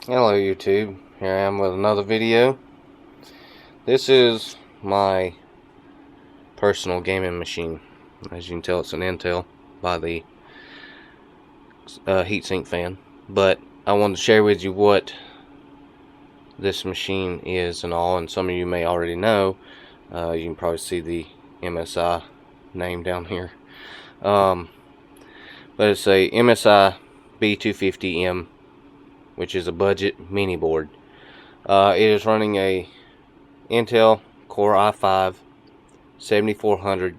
Hello YouTube, here I am with another video. This is my personal gaming machine. As you can tell, it's an Intel by the heatsink fan. But I wanted to share with you what this machine is and all, and some of you may already know. You can probably see the MSI name down here. But it's a MSI B250M, which is a budget mini board. It is running a Intel Core i5 7400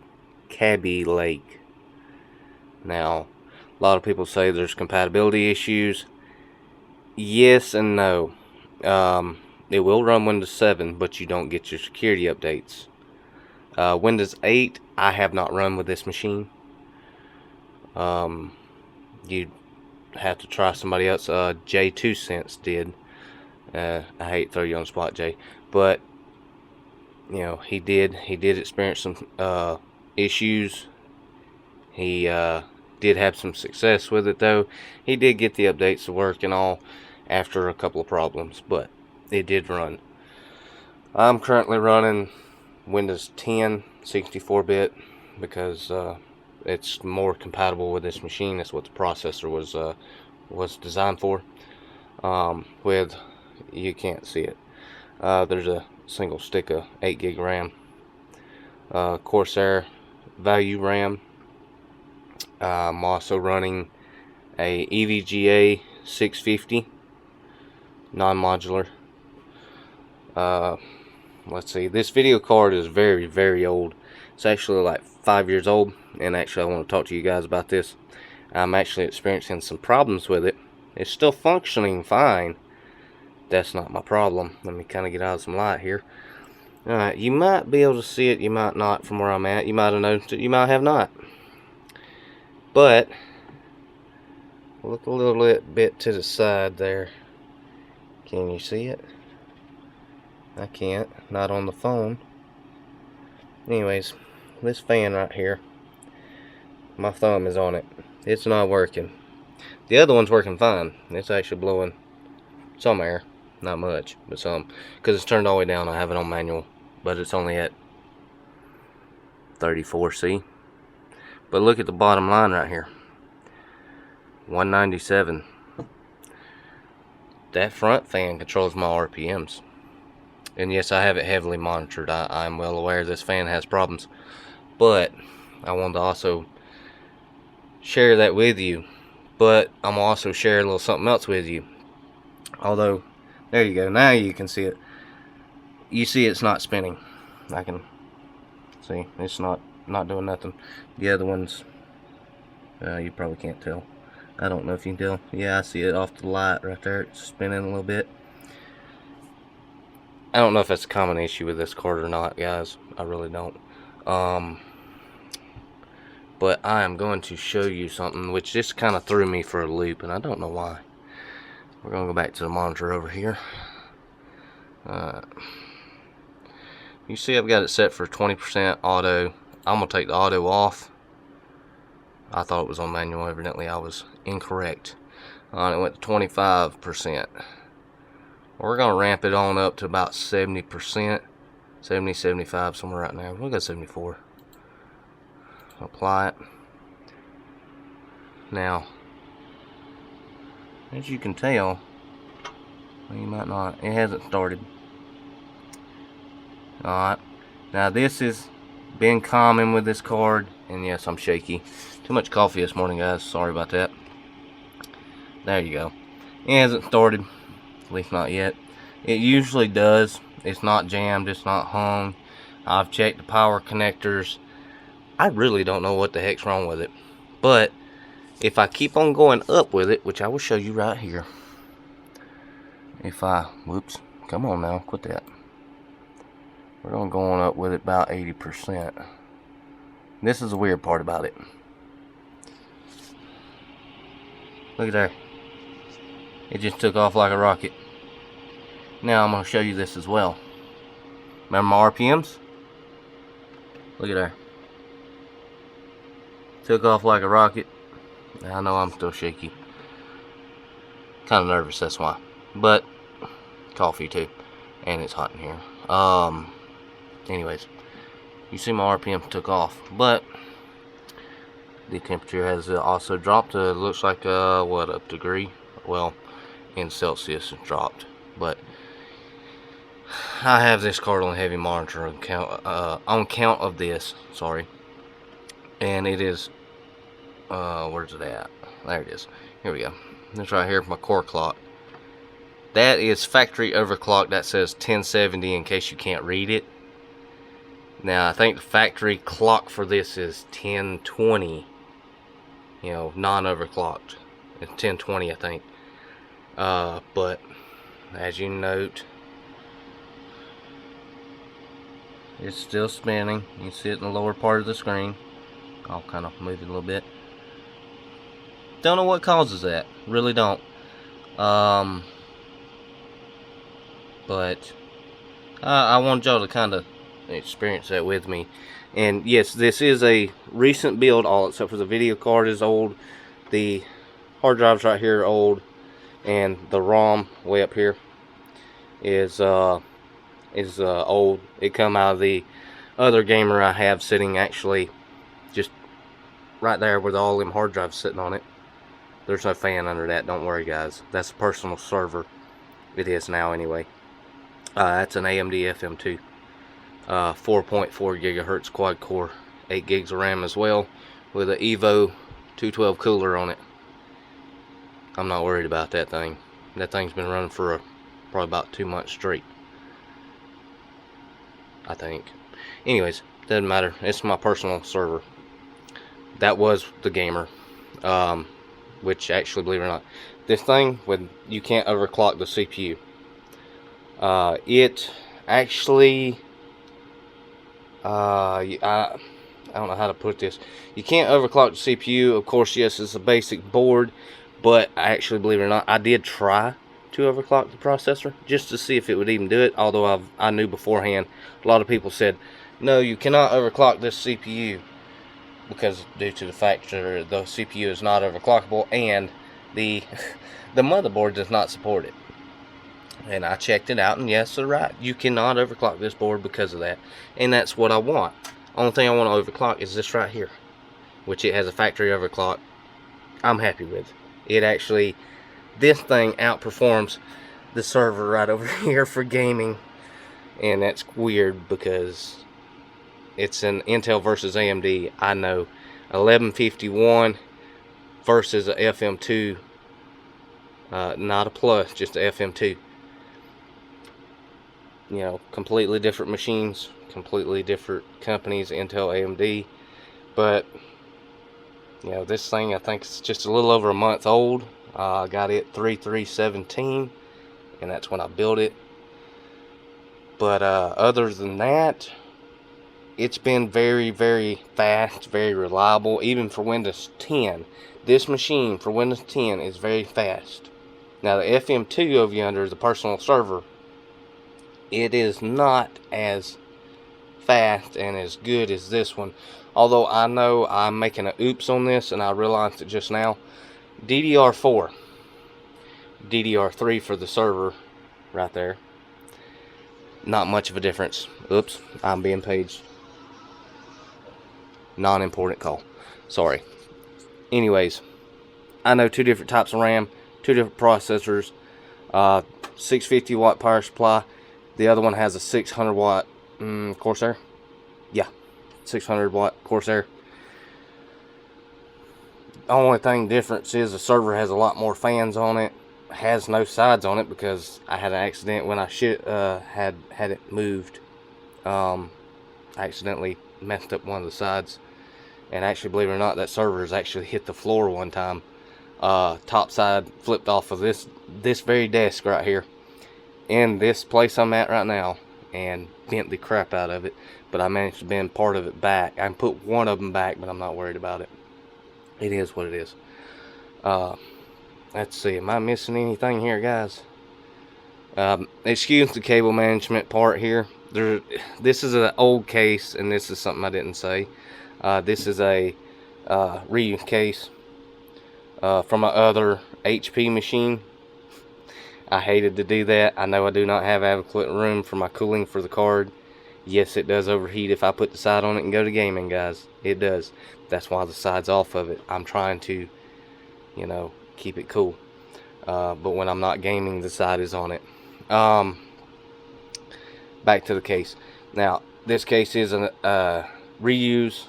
Kaby Lake. Now, a lot of people say there's compatibility issues. Yes and no. It will run Windows 7, but you don't get your security updates. Windows 8, I have not run with this machine. You'd have to try somebody else. J2Sense did. I hate to throw you on the spot, Jay, but you know, he did experience some issues. He did have some success with it, though. He did get the updates to work and all after a couple of problems, but it did run. I'm currently running Windows 10 64-bit because it's more compatible with this machine. That's what the processor was designed for. With, you can't see it, there's a single stick of 8 gig RAM, Corsair value RAM. I'm also running a EVGA 650 non-modular. Let's see, this video card is very old. It's actually like 5 years old, and actually I want to talk to you guys about this. I'm actually experiencing some problems with it. It's still functioning fine. That's not my problem. Let me kind of get out of some light here. Alright, you might be able to see it, you might not from where I'm at. You might have noticed it, you might have not. But look a little bit to the side there. Can you see it? I can't, not on the phone. Anyways, this fan right here, my thumb is on it. It's not working. The other one's working fine. It's actually blowing some air, not much, but some, because it's turned all the way down. I have it on manual, but it's only at 34C. But look at the bottom line right here, 197. That front fan controls my RPMs. And yes, I have it heavily monitored. I'm well aware this fan has problems. But I wanted to also share that with you. But I'm also share a little something else with you. Although, there you go. Now you can see it. You see it's not spinning. I can see it's not doing nothing. The other ones, you probably can't tell. I don't know if you can tell. Yeah, I see it off the light right there. It's spinning a little bit. I don't know if that's a common issue with this card or not, guys. I really don't. But I am going to show you something which just kind of threw me for a loop, and I don't know why. We're going to go back to the monitor over here. You see I've got it set for 20% auto. I'm going to take the auto off. I thought it was on manual. Evidently I was incorrect. It went to 25%. We're going to ramp it on up to about 70%. 70, 75, somewhere right now. We'll go 74. Apply it. Now, as you can tell, well, you might not, it hasn't started. Alright, now this has been common with this card, and yes, I'm shaky. Too much coffee this morning, guys. Sorry about that. There you go. It hasn't started, at least not yet. It usually does. It's not jammed, it's not hung. I've checked the power connectors. I really don't know what the heck's wrong with it. But if I keep on going up with it, which I will show you right here. If I, whoops, come on now, quit that. We're going to go on up with it about 80%. This is the weird part about it. Look at there. It just took off like a rocket. Now I'm going to show you this as well. Remember my RPMs? Look at there. Took off like a rocket. I know I'm still shaky. Kind of nervous, that's why. But coffee too, and it's hot in here. Anyways, you see my RPM took off, but the temperature has also dropped. Looks like what, a degree? Well, in Celsius it dropped. But I have this card on heavy monitor on count of this. Sorry, and it is where's it at? There it is. Here we go. This right here, my core clock. That is factory overclock. That says 1070 in case you can't read it. Now I think the factory clock for this is 1020. You know, non-overclocked. It's 1020, I think. But as you note, it's still spinning. You see it in the lower part of the screen. I'll kind of move it a little bit. Don't know what causes that. Really don't. But I want y'all to kind of experience that with me. And yes, this is a recent build, all except for the video card is old, the hard drives right here are old, and the ROM way up here is old. It come out of the other gamer I have sitting actually just right there with all them hard drives sitting on it. There's no fan under that, don't worry guys. That's a personal server. It is now anyway. That's an AMD FM2. 4.4 gigahertz quad core, 8 gigs of RAM as well, with an Evo 212 cooler on it. I'm not worried about that thing. That thing's been running for probably about 2 months straight, I think. Anyways, doesn't matter. It's my personal server. That was the gamer, which actually, believe it or not, this thing, when you can't overclock the CPU, it actually. I don't know how to put this. You can't overclock the CPU. Of course, yes, it's a basic board, but I actually, believe it or not, I did try to overclock the processor just to see if it would even do it. Although I knew beforehand, a lot of people said, no, you cannot overclock this CPU because due to the fact that the CPU is not overclockable and the motherboard does not support it. And I checked it out, and yes, they're right. You cannot overclock this board because of that. And that's what I want. Only thing I want to overclock is this right here, which it has a factory overclock. I'm happy with it. Actually, this thing outperforms the server right over here for gaming. And that's weird because it's an Intel versus AMD. I know 1151 versus a FM2. Not a plus, just a FM2. You know, completely different machines, completely different companies, Intel, AMD. But you know, this thing I think it's just a little over a month old. I got it 3/3/17, and that's when I built it. But other than that, it's been very, very fast, very reliable, even for Windows 10. This machine for Windows 10 is very fast. Now the FM2 over yonder is a personal server. It is not as fast and as good as this one. Although I know I'm making an oops on this, and I realized it just now. DDR4. DDR3 for the server right there. Not much of a difference. Oops, I'm being paged. Non-important call. Sorry. Anyways, I know 2 different types of RAM, 2 different processors, 650 watt power supply. The other one has a 600 watt Corsair. Yeah, 600 watt Corsair. The only thing difference is the server has a lot more fans on it. Has no sides on it because I had an accident when I had it moved. I accidentally messed up one of the sides, and actually, believe it or not, that server has actually hit the floor one time. Top side flipped off of this very desk right here in this place I'm at right now, and bent the crap out of it. But I managed to bend part of it back. I can put one of them back, but I'm not worried about it. It is what it is. Let's see, am I missing anything here, guys? Excuse the cable management part here. This is an old case, and this is something I didn't say. This is a reuse case from my other HP machine. I hated to do that. I know I do not have adequate room for my cooling for the card. Yes, it does overheat if I put the side on it and go to gaming, guys. It does. That's why the side's off of it. I'm trying to, you know, keep it cool. But when I'm not gaming, the side is on it. Back to the case. Now, this case is a reuse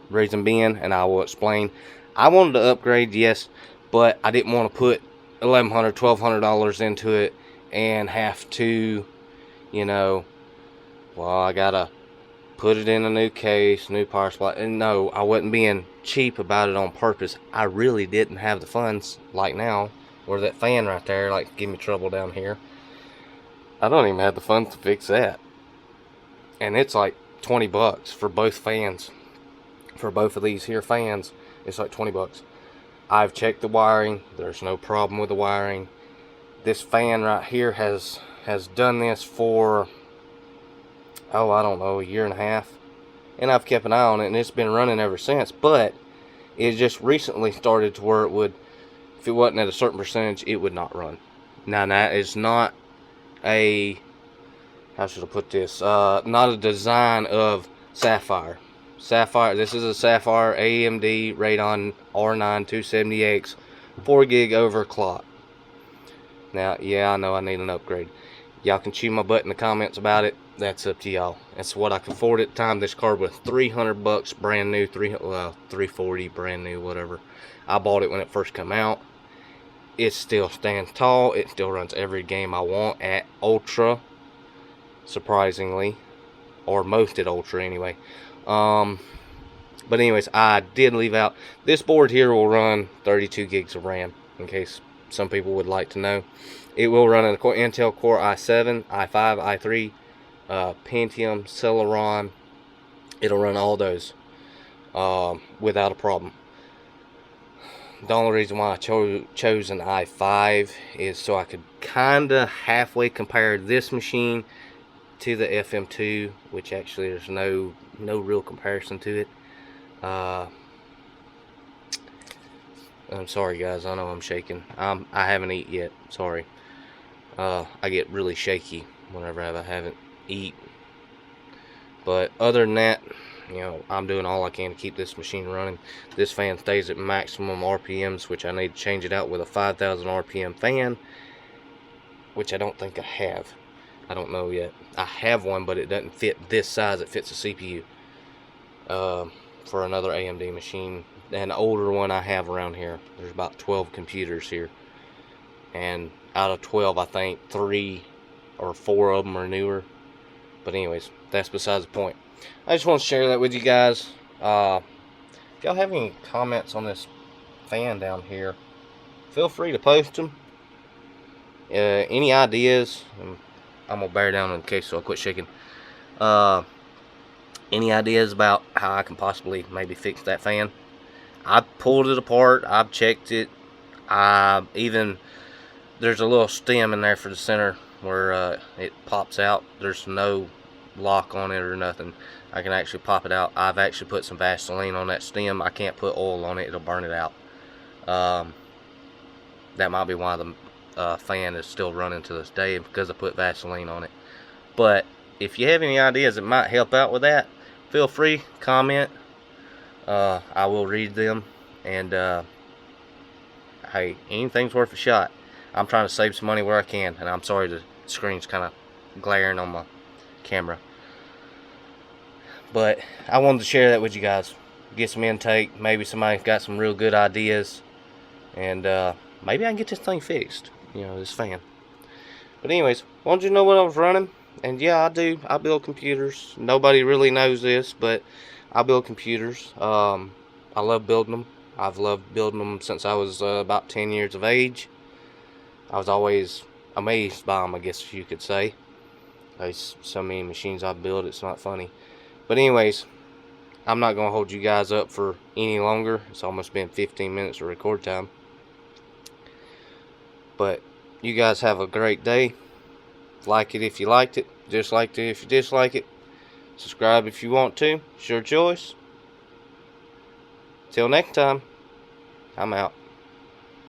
reason being, and I will explain. I wanted to upgrade, yes, but I didn't want to put $1,100, $1,200 into it and have to, you know, well, I gotta put it in a new case, new power supply. And no, I wasn't being cheap about it on purpose. I really didn't have the funds like now, or that fan right there, like, give me trouble down here. I don't even have the funds to fix that. And it's like 20 bucks for both fans. For both of these here fans, it's like 20 bucks. I've checked the wiring. There's no problem with the wiring. This fan right here has done this for, oh, I don't know, a year and a half. And I've kept an eye on it, and it's been running ever since. But it just recently started to where it would, if it wasn't at a certain percentage, it would not run. Now, that is not a, how should I put this? Not a design of Sapphire. Sapphire, this is a Sapphire AMD Radeon R9 270X 4 gig overclock. Now, yeah, I know I need an upgrade. Y'all can chew my butt in the comments about it. That's up to y'all. That's what I could afford at the time. This card was 300 bucks brand new, 340 brand new, whatever. I bought it when it first came out. It still stands tall. It still runs every game I want at Ultra, surprisingly, or most at Ultra anyway. But anyways, I did leave out, this board here will run 32 gigs of RAM, in case some people would like to know. It will run an Intel Core i7, i5, i3, Pentium, Celeron. It'll run all those without a problem. The only reason why I chose an i5 is so I could kind of halfway compare this machine to the FM2, which actually there's no real comparison to it. I'm sorry, guys. I know I'm shaking. I haven't eaten yet. Sorry. I get really shaky whenever I haven't eaten. But other than that, you know, I'm doing all I can to keep this machine running. This fan stays at maximum RPMs, which I need to change it out with a 5,000 RPM fan, which I don't think I have. I don't know yet. I have one, but it doesn't fit this size. It fits a CPU for another AMD machine. An older one I have around here. There's about 12 computers here, and out of 12, I think 3 or 4 of them are newer. But anyways, that's besides the point. I just want to share that with you guys. If y'all have any comments on this fan down here, feel free to post them. Any ideas? I'm gonna bear down in the case so I quit shaking. Any ideas about how I can possibly maybe fix that fan? I've pulled it apart. I've checked it. There's a little stem in there for the center where it pops out. There's no lock on it or nothing. I can actually pop it out. I've actually put some Vaseline on that stem. I can't put oil on it. It'll burn it out. That might be why the fan is still running to this day, because I put Vaseline on it. But if you have any ideas that might help out with that, feel free, comment. I will read them, and hey, anything's worth a shot. I'm trying to save some money where I can, and I'm sorry the screen's kind of glaring on my camera, but I wanted to share that with you guys, get some intake. Maybe somebody's got some real good ideas, and maybe I can get this thing fixed, you know, this fan. But anyways, wanted you to know what I was running. And yeah, I build computers. Nobody really knows this, but I build computers. I love building them. I've loved building them since I was about 10 years of age. I was always amazed by them, I guess you could say. There's so many machines I build, it's not funny. But anyways, I'm not going to hold you guys up for any longer. It's almost been 15 minutes of record time. But you guys have a great day. Like it if you liked it. Dislike it if you dislike it. Subscribe if you want to. It's your choice. Till next time, I'm out.